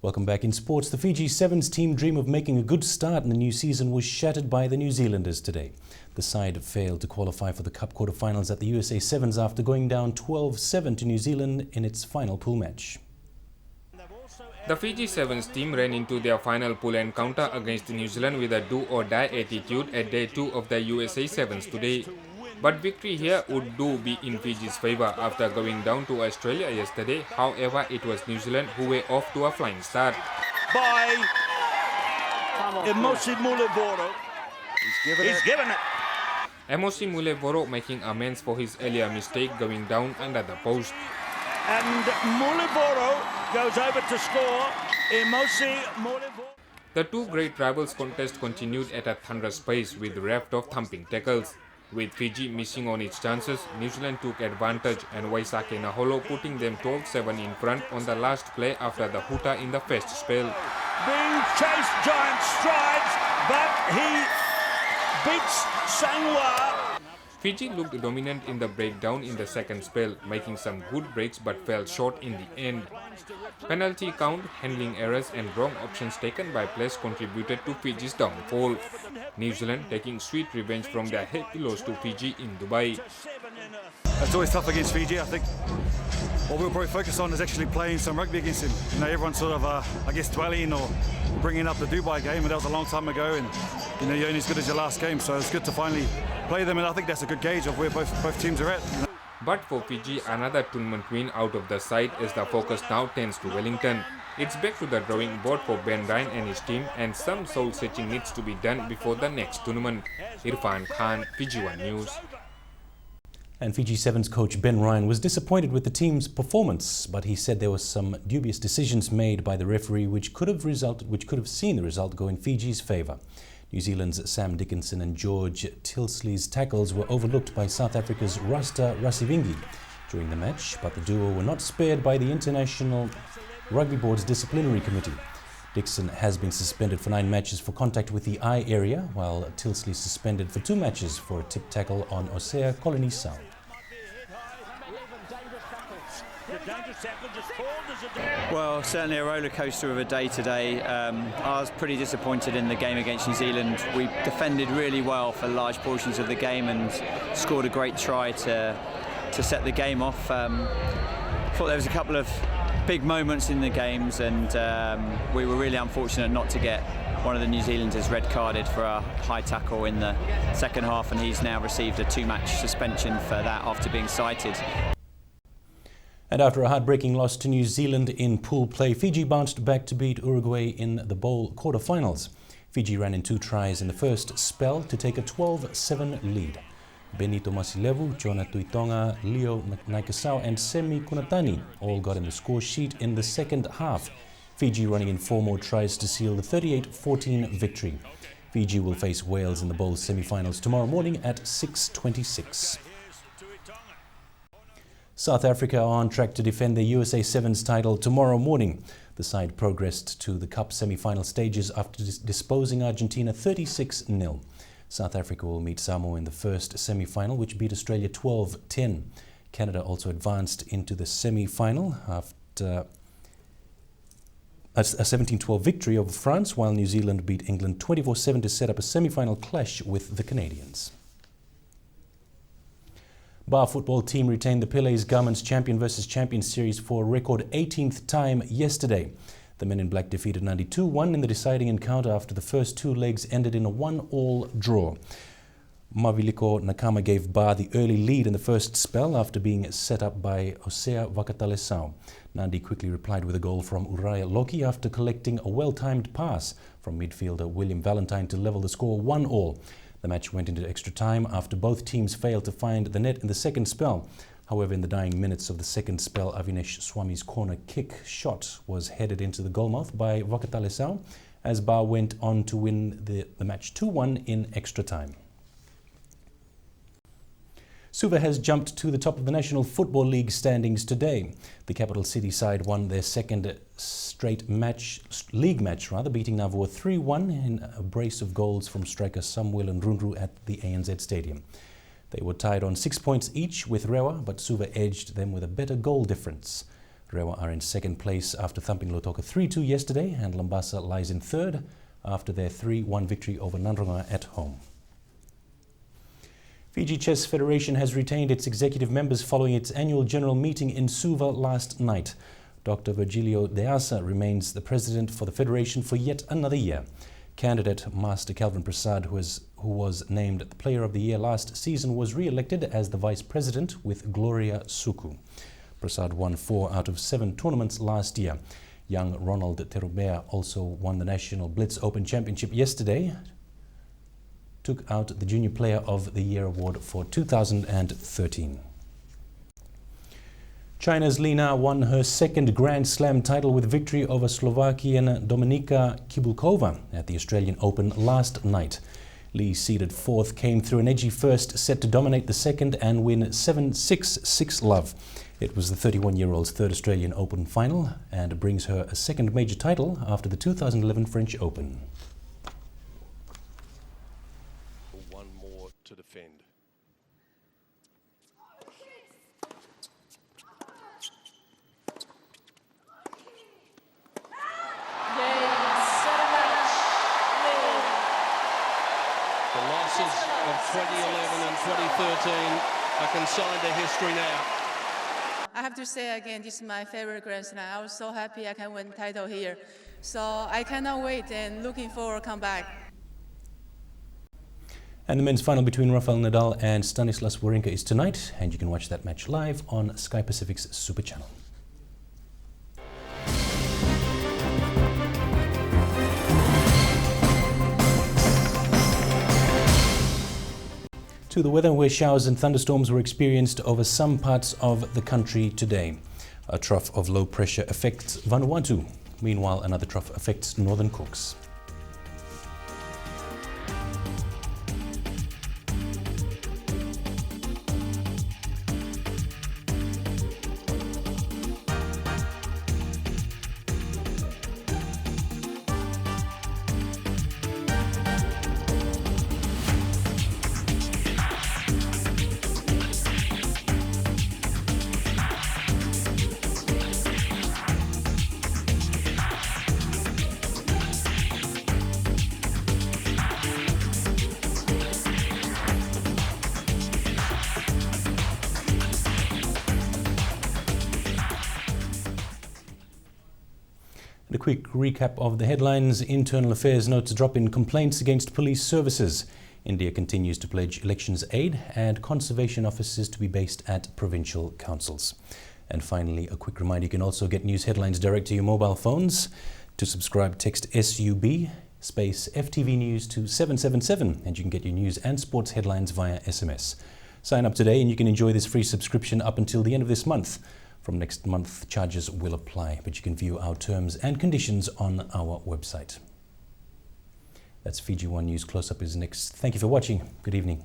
Welcome back. In sports, the Fiji Sevens team dream of making a good start in the new season was shattered by the New Zealanders today. The side failed to qualify for the Cup quarterfinals at the USA Sevens after going down 12-7 to New Zealand in its final pool match. The Fiji Sevens team ran into their final pool encounter against New Zealand with a do-or-die attitude at day 2 of the USA Sevens today. But victory here would be in Fiji's favour after going down to Australia yesterday. However, it was New Zealand who were off to a flying start. By Emosi Mulevoro. He's given it. Emosi Mulevoro making amends for his earlier mistake going down under the post. And Mulevoro goes over to score. Emosi Mulevoro. The two great rivals contest continued at a thunderous pace with raft of thumping tackles. With Fiji missing on its chances, New Zealand took advantage and Waisake Naholo putting them 12-7 in front on the last play after the huta in the first spell. Being chased giant strides, but he beats Sangwa. Fiji looked dominant in the breakdown in the second spell, making some good breaks but fell short in the end. Penalty count, handling errors and wrong options taken by players contributed to Fiji's downfall. New Zealand taking sweet revenge from their heavy loss to Fiji in Dubai. It's always tough against Fiji. I think what we'll probably focus on is actually playing some rugby against him. You know, everyone's sort of, I guess, dwelling or bringing up the Dubai game, and that was a long time ago, and you know, you're only as good as your last game, so it's good to finally play them, and I think that's a good gauge of where both teams are at. But for Fiji, another tournament win out of the side as the focus now tends to Wellington. It's back to the drawing board for Ben Ryan and his team, and some soul-searching needs to be done before the next tournament. Irfan Khan, Fiji One News. And Fiji Sevens coach Ben Ryan was disappointed with the team's performance, but he said there were some dubious decisions made by the referee which could have seen the result go in Fiji's favour. New Zealand's Sam Dickinson and George Tilsley's tackles were overlooked by South Africa's Rasta Rasivingi during the match, but the duo were not spared by the International Rugby Board's disciplinary committee. Dixon has been suspended for 9 matches for contact with the eye area, while Tilsley suspended for 2 matches for a tip tackle on Osea Kolonisau. Well, certainly a roller coaster of a day today. I was pretty disappointed in the game against New Zealand. We defended really well for large portions of the game and scored a great try to set the game off. Thought there was a couple of big moments in the games, and we were really unfortunate not to get one of the New Zealanders red carded for a high tackle in the second half, and he's now received a 2-match suspension for that after being cited. And after a heartbreaking loss to New Zealand in pool play, Fiji bounced back to beat Uruguay in the bowl quarterfinals. Fiji ran in 2 tries in the first spell to take a 12-7 lead. Benito Masilevu, Jona Tuitonga, Leo Naikasau and Semi Kunatani all got in the score sheet in the second half. Fiji running in 4 more tries to seal the 38-14 victory. Fiji will face Wales in the bowl semi-finals tomorrow morning at 6:26. South Africa are on track to defend their USA Sevens title tomorrow morning. The side progressed to the Cup semi-final stages after disposing Argentina 36-0. South Africa will meet Samoa in the first semi-final, which beat Australia 12-10. Canada also advanced into the semi-final after a 17-12 victory over France, while New Zealand beat England 24-7 to set up a semi-final clash with the Canadians. Bar football team retained the Pele's Garments Champion vs Champion series for a record 18th time yesterday. The men in black defeated Nandi 2-1 in the deciding encounter after the first 2 legs ended in a 1-1 draw. Maviliko Nakama gave Bar the early lead in the first spell after being set up by Osea Vakatalesau. Nandi quickly replied with a goal from Uriah Loki after collecting a well-timed pass from midfielder William Valentine to level the score 1-1. The match went into extra time after both teams failed to find the net in the second spell. However, in the dying minutes of the second spell, Avinesh Swami's corner kick shot was headed into the goalmouth by Vakatalesau as Bar went on to win the match 2-1 in extra time. Suva has jumped to the top of the National Football League standings today. The capital city side won their second straight league match, beating Navua 3-1 in a brace of goals from striker Samuel and Runru at the ANZ Stadium. They were tied on 6 points each with Rewa, but Suva edged them with a better goal difference. Rewa are in second place after thumping Lautoka 3-2 yesterday, and Lambasa lies in third after their 3-1 victory over Nandronga at home. Fiji Chess Federation has retained its executive members following its annual general meeting in Suva last night. Dr. Virgilio De Asa remains the president for the federation for yet another year. Candidate Master Calvin Prasad, who was named the Player of the Year last season, was re-elected as the vice president with Gloria Suku. Prasad won 4 out of 7 tournaments last year. Young Ronald Terubea also won the National Blitz Open Championship yesterday. Took out the Junior Player of the Year award for 2013. China's Li Na won her second Grand Slam title with victory over Slovakian Dominika Kibulkova at the Australian Open last night. Li, seeded fourth, came through an edgy first set to dominate the second and win 7-6, 6-love. It was the 31-year-old's third Australian Open final and brings her a second major title after the 2011 French Open. One more to defend. The losses of 2011 and 2013 are consigned to history now. I have to say again, this is my favorite Grand Slam. I was so happy I can win the title here. So I cannot wait and looking forward to come back. And the men's final between Rafael Nadal and Stanislas Wawrinka is tonight, and you can watch that match live on Sky Pacific's Super Channel. To the weather, where showers and thunderstorms were experienced over some parts of the country today. A trough of low pressure affects Vanuatu. Meanwhile, another trough affects northern Cooks. A quick recap of the headlines. Internal Affairs notes a drop in complaints against police services. India continues to pledge elections aid and conservation offices to be based at provincial councils. And finally, a quick reminder, you can also get news headlines direct to your mobile phones. To subscribe, text SUB space FTV News to 777 and you can get your news and sports headlines via SMS. Sign up today and you can enjoy this free subscription up until the end of this month. From next month, charges will apply, but you can view our terms and conditions on our website. That's Fiji One News. Close-up is next. Thank you for watching. Good evening.